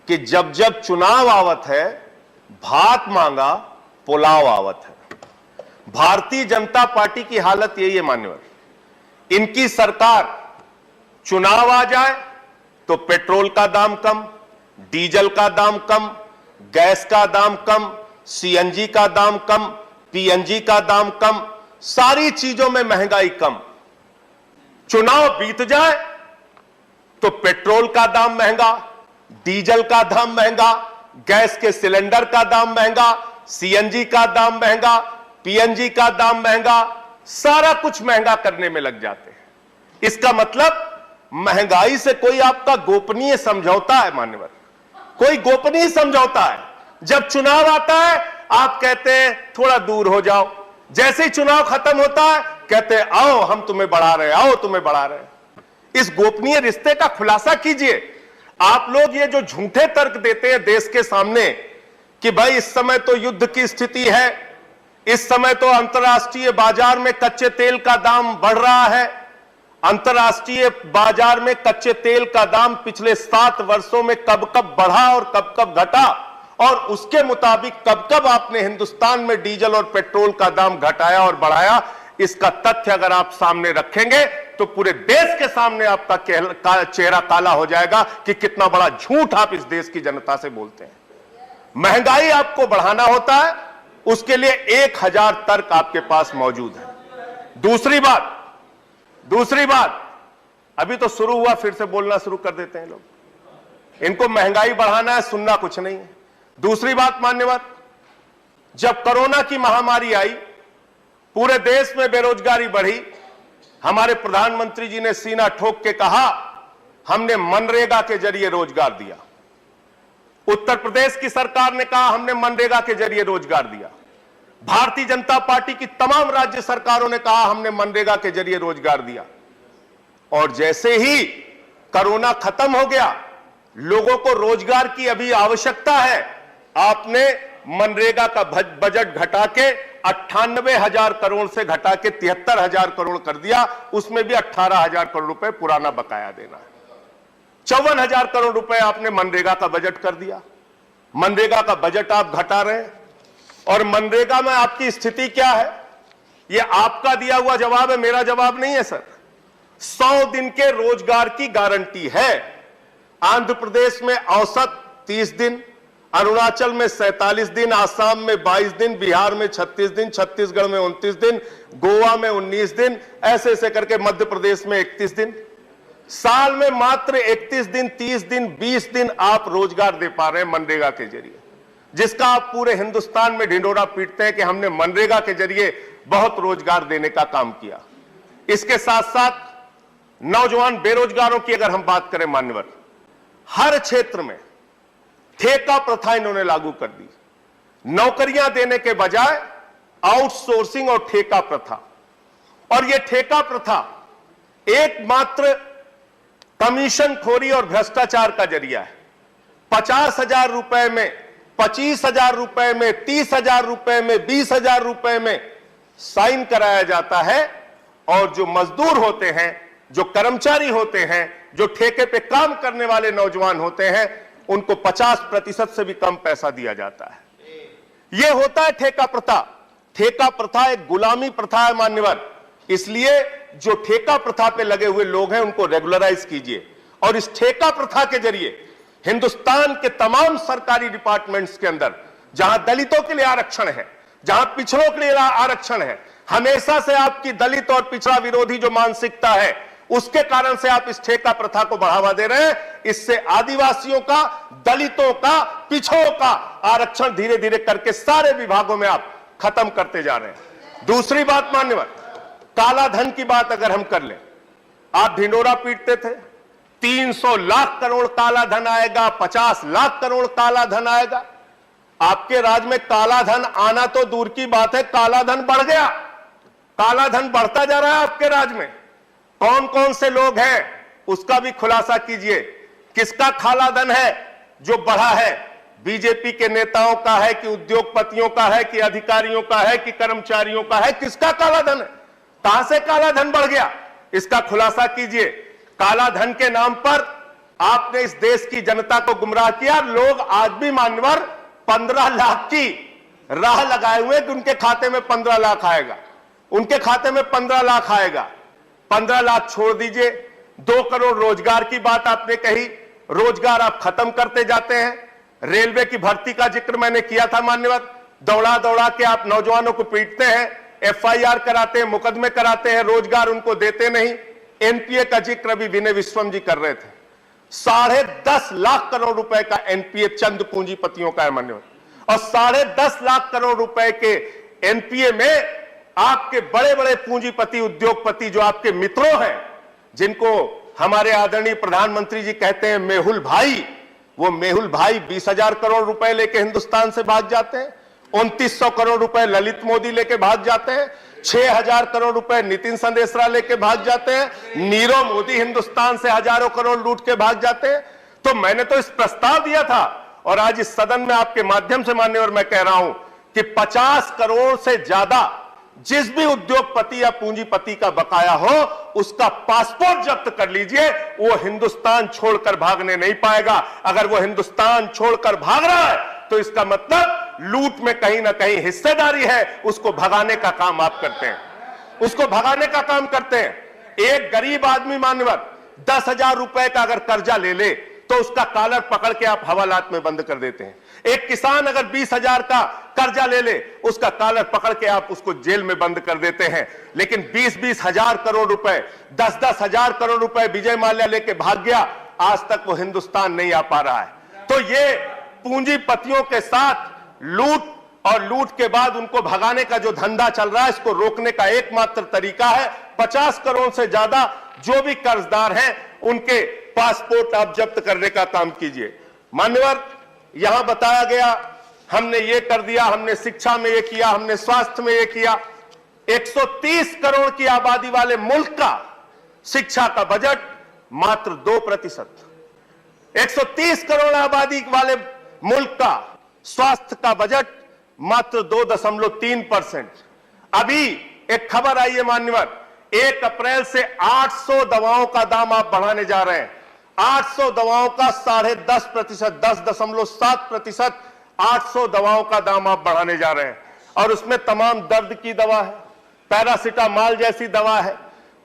कि जब जब चुनाव आवत है, भात मांगा पुलाव आवत है। भारतीय जनता पार्टी की हालत यही है मान्यवर। इनकी सरकार, चुनाव आ जाए तो पेट्रोल का दाम कम, डीजल का दाम कम, गैस का दाम कम, सीएनजी का दाम कम, पीएनजी का दाम कम, सारी चीजों में महंगाई कम। चुनाव बीत जाए तो पेट्रोल का दाम महंगा, डीजल का दाम महंगा, गैस के सिलेंडर का दाम महंगा, सीएनजी का दाम महंगा, पीएनजी का दाम महंगा, सारा कुछ महंगा करने में लग जाते हैं। इसका मतलब महंगाई से कोई आपका गोपनीय समझौता है मान्यवर, कोई गोपनीय समझौता है। जब चुनाव आता है आप कहते हैं थोड़ा दूर हो जाओ, जैसे ही चुनाव खत्म होता है कहते हैं आओ हम तुम्हें बढ़ा रहे, आओ तुम्हें बढ़ा रहे। इस गोपनीय रिश्ते का खुलासा कीजिए। आप लोग ये जो झूठे तर्क देते हैं देश के सामने कि भाई इस समय तो युद्ध की स्थिति है, इस समय तो अंतर्राष्ट्रीय बाजार में कच्चे तेल का दाम बढ़ रहा है, अंतर्राष्ट्रीय बाजार में कच्चे तेल का दाम पिछले 7 वर्षों में कब कब बढ़ा और कब कब घटा, और उसके मुताबिक कब कब आपने हिंदुस्तान में डीजल और पेट्रोल का दाम घटाया और बढ़ाया। इसका तथ्य अगर आप सामने रखेंगे तो पूरे देश के सामने आपका चेहरा काला हो जाएगा कि कितना बड़ा झूठ आप इस देश की जनता से बोलते हैं। महंगाई आपको बढ़ाना होता है, उसके लिए 1000 तर्क आपके पास मौजूद है। दूसरी बात अभी तो शुरू हुआ, फिर से बोलना शुरू कर देते हैं लोग। इनको महंगाई बढ़ाना है, सुनना कुछ नहीं है। दूसरी बात मान्यवर, जब कोरोना की महामारी आई, पूरे देश में बेरोजगारी बढ़ी, हमारे प्रधानमंत्री जी ने सीना ठोक के कहा हमने मनरेगा के जरिए रोजगार दिया। उत्तर प्रदेश की सरकार ने कहा हमने मनरेगा के जरिए रोजगार दिया। भारतीय जनता पार्टी की तमाम राज्य सरकारों ने कहा हमने मनरेगा के जरिए रोजगार दिया। और जैसे ही कोरोना खत्म हो गया, लोगों को रोजगार की अभी आवश्यकता है, आपने मनरेगा का बजट घटा के 98,000 करोड़ से घटा के 73,000 करोड़ कर दिया। उसमें भी 18,000 करोड़ रुपए पुराना बकाया देना है। 54,000 करोड़ रुपए आपने मनरेगा का बजट कर दिया। मनरेगा का बजट आप घटा रहे हैं। और मनरेगा में आपकी स्थिति क्या है, यह आपका दिया हुआ जवाब है, मेरा जवाब नहीं है सर। 100 दिन के रोजगार की गारंटी है। आंध्र प्रदेश में औसत 30 दिन, अरुणाचल में 47 दिन, आसाम में 22 दिन, बिहार में 36 दिन, छत्तीसगढ़ में 29 दिन, गोवा में 19 दिन, ऐसे ऐसे करके मध्य प्रदेश में 31 दिन। साल में मात्र 31 दिन, 30 दिन, 20 दिन आप रोजगार दे पा रहे हैं मनरेगा के जरिए, जिसका आप पूरे हिंदुस्तान में ढिंढोरा पीटते हैं कि हमने मनरेगा के जरिए बहुत रोजगार देने का काम किया। इसके साथ साथ नौजवान बेरोजगारों की अगर हम बात करें मान्यवर, हर क्षेत्र में ठेका प्रथा इन्होंने लागू कर दी। नौकरियां देने के बजाय आउटसोर्सिंग और ठेका प्रथा। और यह ठेका प्रथा एकमात्र कमीशन खोरी और भ्रष्टाचार का जरिया है। 50,000 रुपए में, 25,000 रुपए में, 30,000 रुपए में, 20,000 रुपए में साइन कराया जाता है, और जो मजदूर होते हैं, जो कर्मचारी होते हैं, जो ठेके पे काम करने वाले नौजवान होते हैं, उनको 50% से भी कम पैसा दिया जाता है। यह होता है ठेका प्रथा। ठेका प्रथा एक गुलामी प्रथा है मान्यवर। इसलिए जो ठेका प्रथा पे लगे हुए लोग हैं उनको रेगुलराइज कीजिए। और इस ठेका प्रथा के जरिए हिंदुस्तान के तमाम सरकारी डिपार्टमेंट्स के अंदर जहां दलितों के लिए आरक्षण है, जहां पिछड़ों के लिए आरक्षण है, हमेशा से आपकी दलित और पिछड़ा विरोधी जो मानसिकता है, उसके कारण से आप इस ठेका प्रथा को बढ़ावा दे रहे हैं। इससे आदिवासियों का, दलितों का, पिछड़ों का आरक्षण धीरे धीरे करके सारे विभागों में आप खत्म करते जा रहे हैं। दूसरी बात मान्यवर, काला धन की बात अगर हम कर लें, आप ढिंडोरा पीटते थे 300 लाख करोड़ काला धन आएगा, 50 लाख करोड़ काला धन आएगा। आपके राज्य में काला धन आना तो दूर की बात है, काला धन बढ़ गया। काला धन बढ़ता जा रहा है आपके राज्य में। कौन कौन से लोग हैं उसका भी खुलासा कीजिए। किसका काला धन है जो बढ़ा है? बीजेपी के नेताओं का है कि उद्योगपतियों का है कि अधिकारियों का है कि कर्मचारियों का है? किसका काला धन है? कहां से काला धन बढ़ गया, इसका खुलासा कीजिए। काला धन के नाम पर आपने इस देश की जनता को गुमराह किया। लोग आज भी मान्यवर 15 लाख की राह लगाए हुए कि उनके खाते में 15 लाख आएगा, उनके खाते में 15 लाख आएगा। 15 लाख छोड़ दीजिए, 2 करोड़ रोजगार की बात आपने कही, रोजगार आप खत्म करते जाते हैं। रेलवे की भर्ती का जिक्र मैंने किया था मान्यवर, दौड़ा दौड़ा के आप नौजवानों को पीटते हैं, FIR कराते हैं, मुकदमे कराते हैं, रोजगार उनको देते नहीं। NPA का जिक्र अभी विनय विश्वम जी कर रहे थे। 10.5 लाख करोड़ रुपए का NPA चंद पूंजीपतियों का है मान्यवर, और 10.5 लाख करोड़ रुपए के NPA में आपके बड़े बड़े पूंजीपति उद्योगपति जो आपके मित्रों हैं, जिनको हमारे आदरणीय प्रधानमंत्री जी कहते हैं मेहुल भाई, वो मेहुल भाई 20,000 करोड़ रुपए लेके हिंदुस्तान से भाग जाते हैं। 2900 करोड़ रुपए ललित मोदी लेके भाग जाते हैं। 6,000 करोड़ रुपए नितिन संदेशरा लेके भाग जाते हैं। नीरव मोदी हिंदुस्तान से हजारों करोड़ लूट के भाग जाते हैं। तो मैंने तो इस प्रस्ताव दिया था, और आज इस सदन में आपके माध्यम से मान्यवर मैं कह रहा हूं कि 50 करोड़ से ज्यादा जिस भी उद्योगपति या पूंजीपति का बकाया हो, उसका पासपोर्ट जब्त कर लीजिए। वो हिंदुस्तान छोड़कर भागने नहीं पाएगा। अगर वो हिंदुस्तान छोड़कर भाग रहा है तो इसका मतलब लूट में कहीं ना कहीं हिस्सेदारी है। उसको भगाने का काम आप करते हैं, उसको भगाने का काम करते हैं। एक गरीब आदमी मान्यवर 10,000 रुपए का अगर कर्जा ले ले तो उसका कॉलर पकड़ के आप हवालात में बंद कर देते हैं। एक किसान अगर 20,000 का कर्जा ले ले, उसका कॉलर पकड़ के आप उसको जेल में बंद कर देते हैं। लेकिन 20-20 हजार करोड़ रुपए, 10-10 हजार करोड़ रुपए विजय माल्या लेके भाग गया, आज तक वो हिंदुस्तान नहीं आ पा रहा है। तो ये पूंजीपतियों के साथ लूट और लूट के बाद उनको भगाने का जो धंधा चल रहा है, इसको रोकने का एकमात्र तरीका है 50 करोड़ से ज्यादा जो भी कर्जदार हैं उनके पासपोर्ट आप जब्त करने का काम कीजिए। मान्यवर, यहां बताया गया हमने ये कर दिया, हमने शिक्षा में ये किया, हमने स्वास्थ्य में ये किया। 130 करोड़ की आबादी वाले मुल्क का शिक्षा का बजट मात्र 2%, 130 करोड़ आबादी वाले मुल्क का स्वास्थ्य का बजट मात्र 2.3%। अभी एक खबर आई है मान्यवर, 1 अप्रैल से 800 दवाओं का दाम आप बढ़ाने जा रहे हैं। 800 दवाओं का 10.5%, 10.7% 800 दवाओं का दाम आप बढ़ाने जा रहे हैं। और उसमें तमाम दर्द की दवा है, पैरासिटामॉल जैसी दवा है।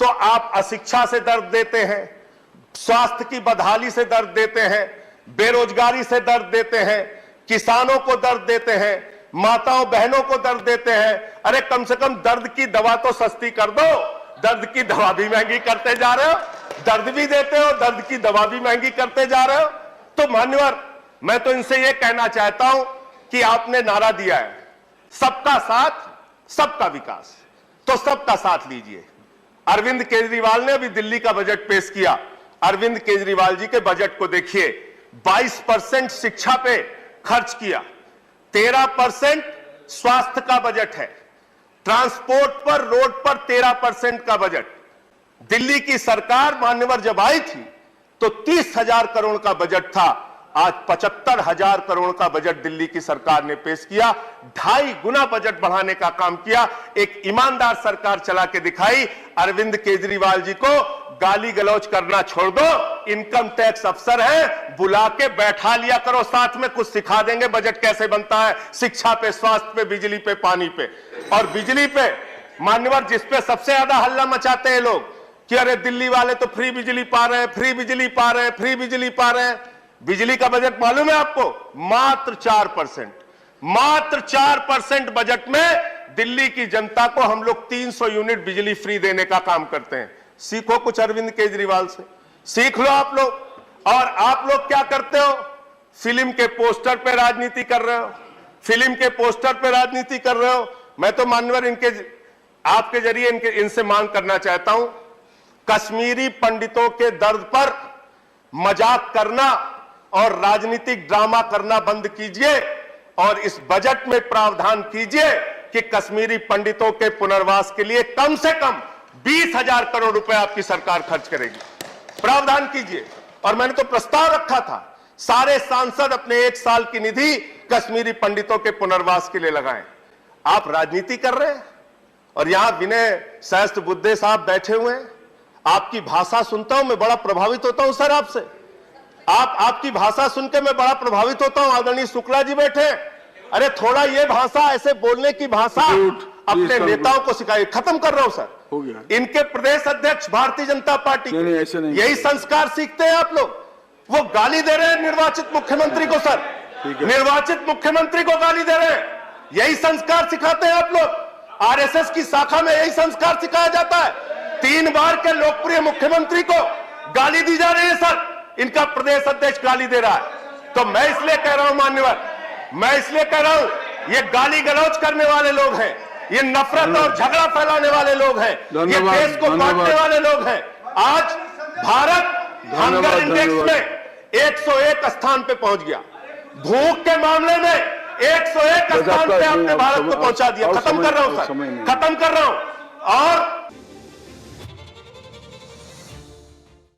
तो आप अशिक्षा से दर्द देते हैं, स्वास्थ्य की बदहाली से दर्द देते हैं, बेरोजगारी से दर्द देते हैं, किसानों को दर्द देते हैं, माताओं बहनों को दर्द देते हैं। अरे कम से कम दर्द की दवा तो सस्ती कर दो। दर्द की दवा भी महंगी करते जा रहे हो, दर्द भी देते हो, दर्द की दवा भी महंगी करते जा रहे हो। तो मान्यवर, मैं तो इनसे यह कहना चाहता हूं कि आपने नारा दिया है सबका साथ सबका विकास, तो सबका साथ लीजिए। अरविंद केजरीवाल ने अभी दिल्ली का बजट पेश किया। अरविंद केजरीवाल जी के बजट को देखिए, 22% शिक्षा पे खर्च किया, 13% स्वास्थ्य का बजट है, ट्रांसपोर्ट पर, रोड पर 13% का बजट। दिल्ली की सरकार मान्यवर जब आई थी तो 30,000 करोड़ का बजट था, आज 75,000 करोड़ का बजट दिल्ली की सरकार ने पेश किया। 2.5 गुना बजट बढ़ाने का काम किया। एक ईमानदार सरकार चला के दिखाई। अरविंद केजरीवाल जी को गाली गलौज करना छोड़ दो, इनकम टैक्स अफसर है, बुला के बैठा लिया करो, साथ में कुछ सिखा देंगे बजट कैसे बनता है, शिक्षा पे, स्वास्थ्य पे, बिजली पे, पानी पे। और बिजली पे मान्यवर, जिस पे सबसे ज्यादा हल्ला मचाते हैं लोग कि अरे दिल्ली वाले तो फ्री बिजली पा रहे हैं, फ्री बिजली पा रहे हैं, फ्री बिजली पा रहे हैं। बिजली का बजट मालूम है आपको? मात्र 4%, मात्र 4% बजट में दिल्ली की जनता को हम लोग 300 यूनिट बिजली फ्री देने का काम करते हैं। सीखो कुछ अरविंद केजरीवाल से, सीख लो आप लोग। और आप लोग क्या करते हो? फिल्म के पोस्टर पे राजनीति कर रहे हो, फिल्म के पोस्टर पे राजनीति कर रहे हो। मैं तो मान्यवर इनके, आपके जरिए इनसे मांग करना चाहता हूं, कश्मीरी पंडितों के दर्द पर मजाक करना और राजनीतिक ड्रामा करना बंद कीजिए और इस बजट में प्रावधान कीजिए कि कश्मीरी पंडितों के पुनर्वास के लिए कम से कम 20,000 करोड़ रुपए आपकी सरकार खर्च करेगी। प्रावधान कीजिए। और मैंने तो प्रस्ताव रखा था, सारे सांसद अपने 1 साल की निधि कश्मीरी पंडितों के पुनर्वास के लिए लगाएं। आप राजनीति कर रहे हैं और यहां विनय सहस्त्र बुद्धे साहब बैठे हुए हैं। आपकी भाषा सुनता हूं मैं, बड़ा प्रभावित होता हूं सर आपसे। आपकी भाषा सुन के मैं बड़ा प्रभावित होता हूं। आदरणीय शुक्ला जी बैठे, अरे थोड़ा ये भाषा, ऐसे बोलने की भाषा अपने नेताओं को सिखाइए। खत्म कर रहा हूं सर। हो गया। इनके प्रदेश अध्यक्ष भारतीय जनता पार्टी नहीं, ऐसे नहीं। यही संस्कार सीखते हैं आप लोग। वो गाली दे रहे हैं निर्वाचित मुख्यमंत्री को सर, निर्वाचित मुख्यमंत्री को गाली दे रहे हैं। यही संस्कार सिखाते हैं आप लोग। आरएसएस की शाखा में यही संस्कार सिखाया जाता है। 3 बार के लोकप्रिय मुख्यमंत्री को गाली दी जा रही है सर, इनका प्रदेश अध्यक्ष गाली दे रहा है। तो मैं इसलिए कह रहा हूं मान्यवर, मैं इसलिए कह रहा हूं, ये गाली गलौज करने वाले लोग हैं, ये नफरत और झगड़ा फैलाने वाले लोग हैं, ये देश को बांटने वाले लोग हैं। आज भारत हंगर इंडेक्स में 101 स्थान पे पहुंच गया। भूख के मामले में 101 स्थान पे आपने भारत को पहुंचा दिया। खत्म कर रहा हूं सर, खत्म कर रहा हूं। और